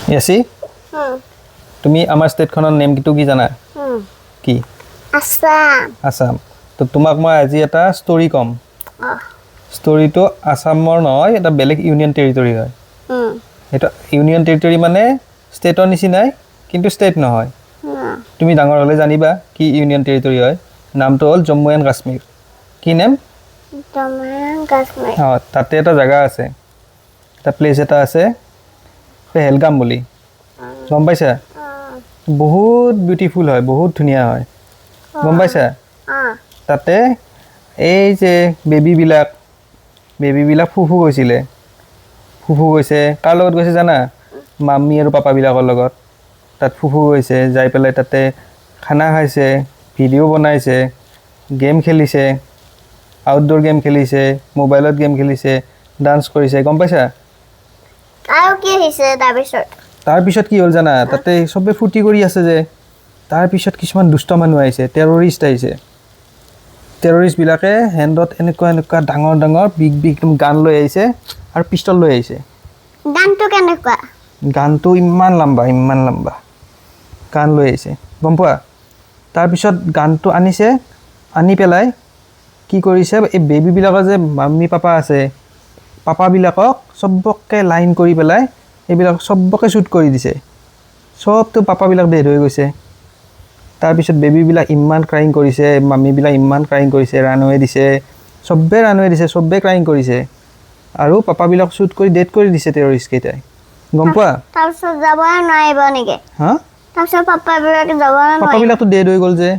ইয়াসি তুমি আমাৰ স্টেটখনৰ নেম কিটো কি জানা কি আসাম আসাম তো তোমাক মই আজি এটা ষ্টৰী কম ষ্টৰীটো আসামৰ নহয় এটা বেলেগ ইউনিয়ন টেৰিটৰি হয় এটা ইউনিয়ন টেৰিটৰি মানে ষ্টেটৰ নিচিনাই কিন্তু ষ্টেট নহয় তুমি ডাঙৰ হলে জানিবা কি ইউনিয়ন টেৰিটৰি হয় নামটো হ'ল জম্মু এণ্ড কাশ্মীৰ কি নেম জম্মু এণ্ড কাশ্মীৰ তাতে এটা জায়গা আছে এটা প্লেস এটা আছে পেহেলগাম বুলি গম পাইছা বহুত বিউটিফুল হয় বহুত ধুনিয়া হয় গম পাইছা তাতে এই যে বেবীবিলাক ফুফু গৈছে কাৰ লগত গৈছে জানা মাম্মি আৰু পাপা বিলাকৰ লগত তাত ফুফু গৈছে যাই পেলাই তাতে খানা খাইছে ভিডিঅ' বনাইছে গেম খেলিছে আউটডোৰ গেম খেলিছে মোবাইলত গেম খেলিছে ডান্স কৰিছে গম পাইছা আৰু কি হৈছে তাৰপিছত কি হ'ল জানা তাতে সবে ফুটি কৰি আছে যে তাৰপিছত কিছুমান দুষ্ট মানুহ আহিছে টেৰৰিষ্ট আহিছে টেৰৰিষ্টবিলাকে হেণ্ডত এনেকুৱা ডাঙৰ বিগ একদম গান লৈ আহিছে আৰু পিষ্টল লৈ আহিছে গানটো কেনেকুৱা গানটো ইমান লম্বা গান লৈ আহিছে গম পোৱা তাৰপিছত গানটো আনি পেলাই কি কৰিছে এই বেবীবিলাকৰ যে মাম্মি পাপা আছে পাপাবিলাকক সবকে লাইন কৰি পেলাই এইবিলাক সবকে শ্বুট কৰি দিছে সবটো পাপাবিলাক ডেড হৈ গৈছে তাৰপিছত বেবীবিলাক ইমান ক্ৰাইং কৰিছে মাম্মিবিলাক ইমান ক্ৰাইং কৰিছে ৰানৱে দিছে সবে ক্ৰাইং কৰিছে আৰু পাপাবিলাক শ্বুট কৰি ডেড কৰি দিছে টেৰৰিষ্ট কেইটাই গম পোৱা তাৰপিছত যাব নোৱাৰিব নেকি হা তাৰপিছত পাপাবিলাক যাব নোৱাৰিব পাপাবিলাকতো ডেড হৈ গ'ল যে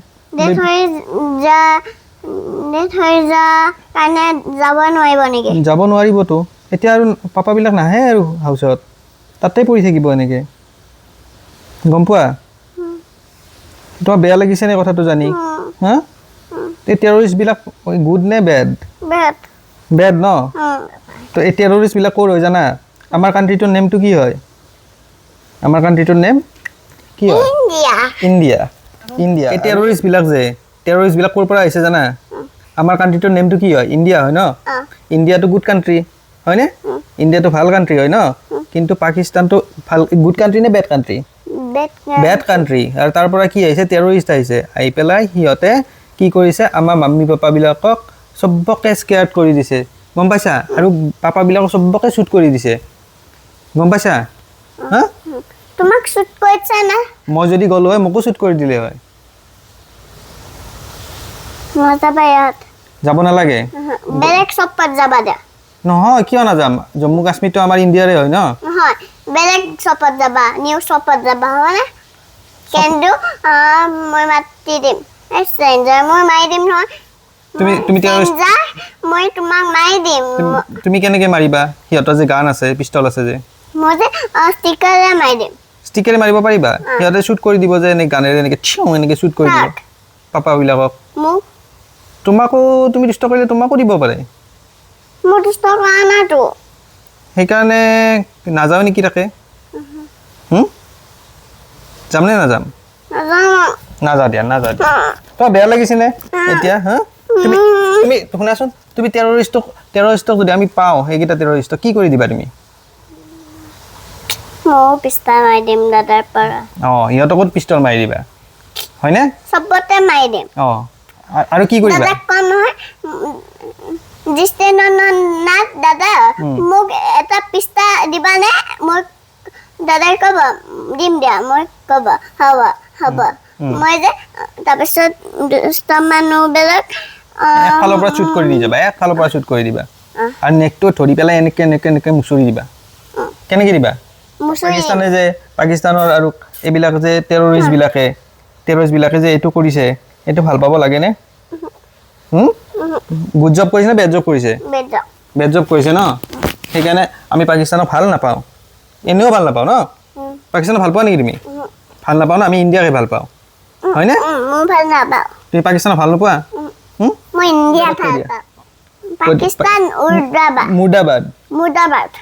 ডেড হৈ যা কাৰণে যাব নোৱাৰিব নেকি যাব নোৱাৰিবতো এতিয়া আৰু পাপাবিলাক নাহে আৰু হাউচত তাতে পৰি থাকিব এনেকৈ গম পোৱা তোমাৰ বেয়া লাগিছে নে কথাটো জানি হা এই টেৰৰিষ্টবিলাক গুড নে বেড ন তো এই টেৰৰিষ্টবিলাক ক'ৰ হয় জানা আমাৰ কাণ্ট্ৰিটোৰ নেমটো কি হয় আমাৰ কাণ্ট্ৰিটোৰ নেম কি হয় ইণ্ডিয়া এই টেৰৰিষ্টবিলাক ক'ৰ পৰা আহিছে জানা আমাৰ কাণ্ট্ৰিটোৰ নেমটো কি হয় ইণ্ডিয়া হয় ন ইণ্ডিয়াটো গুড কাণ্ট্ৰি হয়নে ইণ্ডিয়াটো ভাল কাণ্ট্ৰি হয় ন কিন্তু পাকিস্তানটো ভাল গুড কাণ্ট্ৰি নে বেড কাণ্ট্ৰি বেড কাণ্ট্ৰি আৰু তাৰ পৰা কি আহিছে টেৰৰিষ্ট আহিছে আহি পেলাই সিহঁতে কি কৰিছে আমাৰ মাম্মি পাপাবিলাকক সবকে স্কেয়াৰ্ড কৰি দিছে গম পাইছা আৰু পাপাবিলাকক সবকে শ্বুট কৰি দিছে গম পাইছা হা তোমাক শ্বুট কৰিছে না মই যদি গ'লো হয় মোকো শ্বুট কৰি দিলে হয় মজা পায়াত যাব নালাগে বেলেগ চপত যাবা দে নহয় কিয় নাযাম জম্মু কাশ্মীৰটো আমাৰ ইণ্ডিয়াৰে হয় ন নহয় বেলেগ চপত যাবা নিউ চপত যাবা হয়নে কিন্তু মই মাতি দিম ষ্ট্ৰেঞ্জাৰ মই মাৰি দিম নহয় তুমি মই তোমাক মাৰি দিম তুমি কেনেকৈ মাৰিবা সিহঁতৰ যে গান আছে পিষ্টল আছে যে মই যে ষ্টিকাৰে মাৰি দিম ষ্টিকাৰে মাৰিব পাৰিবা সিহঁতে শ্বুট কৰি দিব যে এনেকৈ গানেৰে এনেকৈ এনেকৈ শ্বুট কৰি দিব পাপাবিলাকক মোক তোমাকো তুমি দুষ্ট কৰিলে তোমাকো দিব পাৰে মোৰ দুষ্ট কৰা নাইতো সেইকাৰণে নাযাওঁ নেকি তাকে যাম নে নাযাম নাযাওঁ দিয়া তোমাৰ বেয়া লাগিছেনে এতিয়া হা তুমি শুনাচোন তুমি টেৰৰিষ্টক যদি আমি পাওঁ সেইকেইটা টেৰৰিষ্টক কি কৰি দিবা তুমি মই পিষ্টল মাৰি দিম দাদাৰ পৰা সিহঁতকো পিষ্টল মাৰি দিবা হয়নে চবতে মাৰি দিম আৰু কি কৰিবা দাদাক কম নহয় দাদা মোক এটা পিষ্টা দিবানে মই দাদাই ক'ব দিম দিয়া মই ক'ব হ'ব মই যে তাৰপিছত দুষ্ট মানুহবিলাক একফালৰ পৰা শ্বুট কৰি দি যাবা একফালৰ পৰা শ্বুট কৰি দিবা আৰু নেকটো ধৰি পেলাই এনেকৈ মুচৰি দিবা কেনেকৈ দিবা পাকিস্তানৰ আৰু এইবিলাক যে টেৰৰিষ্টবিলাকে যে এইটো কৰিছে এইটো ভাল পাব লাগেনে গুড জব কৰিছে নে বেড জব কৰিছে বেড জব কৰিছে ন সেইকাৰণে আমি পাকিস্তানক ভাল নাপাওঁ এনেও ভাল নাপাওঁ ন পাকিস্তানক ভাল পোৱা নেকি তুমি ভাল নাপাওঁ ন আমি ইণ্ডিয়াকে ভাল পাওঁ হয়নে তুমি পাকিস্তানক ভাল নোপোৱা মুৰ্দাবাদ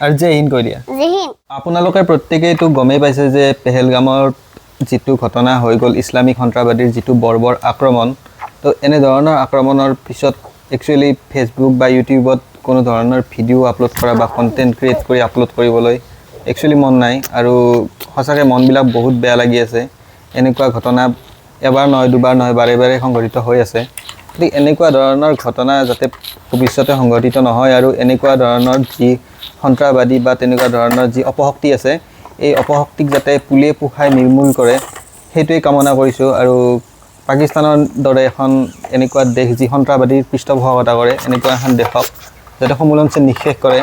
আৰু জয় হিন্দ কৈ দিয়া আপোনালোকে প্ৰত্যেকেইতো গমেই পাইছে যে পেহেলগামৰ যিটো ঘটনা হৈ গ'ল ইছলামিক সন্ত্ৰাসবাদীৰ যিটো বৰ্বৰ আক্ৰমণ তো এনেধৰণৰ আক্ৰমণৰ পিছত একচুৱেলি ফেচবুক বা ইউটিউবত কোনো ধৰণৰ ভিডিঅ' আপলোড কৰা বা কণ্টেণ্ট ক্ৰিয়েট কৰি আপলোড কৰিবলৈ একচুৱেলি মন নাই আৰু সঁচাকৈ মনবিলাক বহুত বেয়া লাগি আছে। এনেকুৱা ঘটনা এবাৰ নহয় দুবাৰ নহয় বাৰে বাৰে সংঘটিত হৈ আছে। গতিকে এনেকুৱা ধৰণৰ ঘটনা যাতে ভৱিষ্যতে সংঘটিত নহয় আৰু এনেকুৱা ধৰণৰ যি সন্ত্ৰাসবাদী বা তেনেকুৱা ধৰণৰ যি অপশক্তি আছে এই অপশক্তিক যাতে পুলিয়ে পোখাই নিৰ্মূল কৰে সেইটোৱেই কামনা কৰিছোঁ। আৰু পাকিস্তানৰ দৰে এখন এনেকুৱা দেশ যি সন্ত্ৰাসবাদীৰ পৃষ্ঠপোষকতা কৰে এনেকুৱা এখন দেশক যাতে সমূলঞ্চে নিঃশেষ কৰে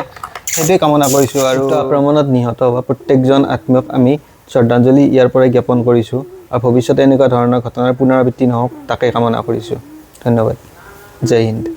সেইটোৱেই কামনা কৰিছোঁ। আৰু আক্ৰমণত নিহত হোৱা প্ৰত্যেকজন আত্মীয়ক আমি শ্ৰদ্ধাঞ্জলি ইয়াৰ পৰাই জ্ঞাপন কৰিছোঁ আৰু ভৱিষ্যতে এনেকুৱা ধৰণৰ ঘটনাৰ পুনৰাবৃত্তি নহওক তাকে কামনা কৰিছোঁ। ধন্যবাদ। জয় হিন্দ।